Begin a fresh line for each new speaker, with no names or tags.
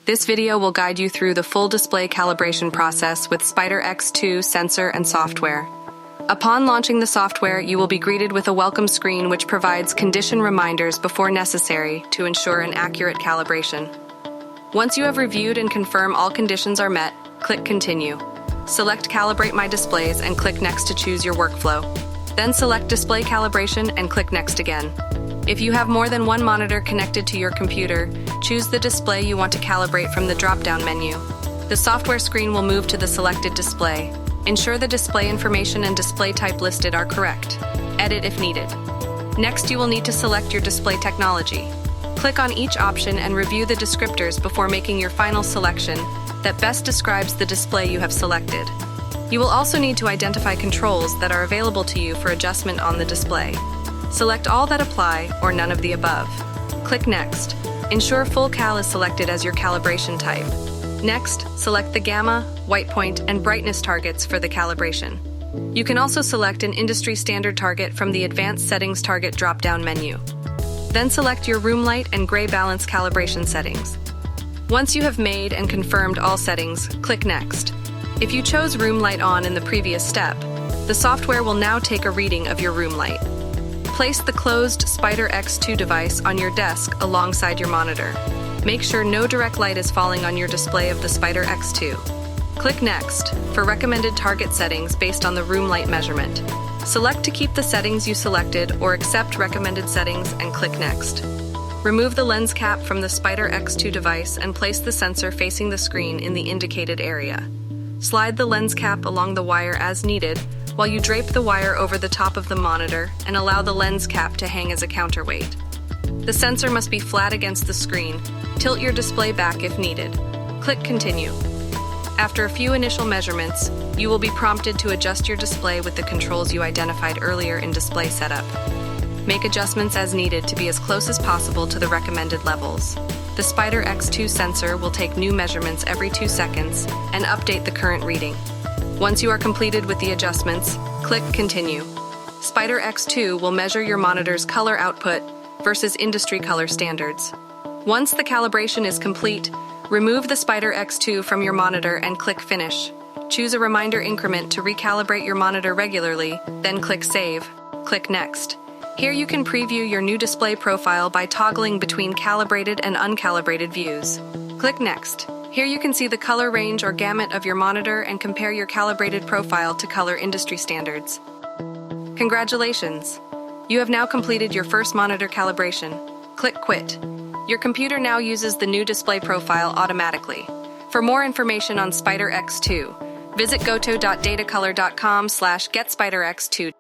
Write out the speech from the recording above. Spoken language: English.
This video will guide you through the full display calibration process with Spyder X2 sensor and software. Upon launching the software, you will be greeted with a welcome screen which provides condition reminders before necessary to ensure an accurate calibration. Once you have reviewed and confirm all conditions are met, click Continue. Select Calibrate My Displays and click Next to choose your workflow. Then select Display Calibration and click Next again. If you have more than one monitor connected to your computer, choose the display you want to calibrate from the drop-down menu. The software screen will move to the selected display. Ensure the display information and display type listed are correct. Edit if needed. Next, you will need to select your display technology. Click on each option and review the descriptors before making your final selection that best describes the display you have selected. You will also need to identify controls that are available to you for adjustment on the display. Select all that apply or none of the above. Click Next. Ensure Full Cal is selected as your calibration type. Next, select the gamma, white point, and brightness targets for the calibration. You can also select an industry standard target from the Advanced Settings Target drop-down menu. Then select your room light and gray balance calibration settings. Once you have made and confirmed all settings, click Next. If you chose room light on in the previous step, the software will now take a reading of your room light. Place the closed Spyder X2 device on your desk alongside your monitor. Make sure no direct light is falling on your display of the Spyder X2. Click Next for recommended target settings based on the room light measurement. Select to keep the settings you selected or accept recommended settings and click Next. Remove the lens cap from the Spyder X2 device and place the sensor facing the screen in the indicated area. Slide the lens cap along the wire as needed while you drape the wire over the top of the monitor and allow the lens cap to hang as a counterweight. The sensor must be flat against the screen. Tilt your display back if needed. Click Continue. After a few initial measurements, you will be prompted to adjust your display with the controls you identified earlier in display setup. Make adjustments as needed to be as close as possible to the recommended levels. The Spyder X2 sensor will take new measurements every 2 seconds and update the current reading. Once you are completed with the adjustments, click Continue. Spyder X2 will measure your monitor's color output versus industry color standards. Once the calibration is complete, remove the Spyder X2 from your monitor and click Finish. Choose a reminder increment to recalibrate your monitor regularly, then click Save. Click Next. Here you can preview your new display profile by toggling between calibrated and uncalibrated views. Click Next. Here you can see the color range or gamut of your monitor and compare your calibrated profile to color industry standards. Congratulations! You have now completed your first monitor calibration. Click Quit. Your computer now uses the new display profile automatically. For more information on Spyder X2, visit goto.datacolor.com/getspyderx2.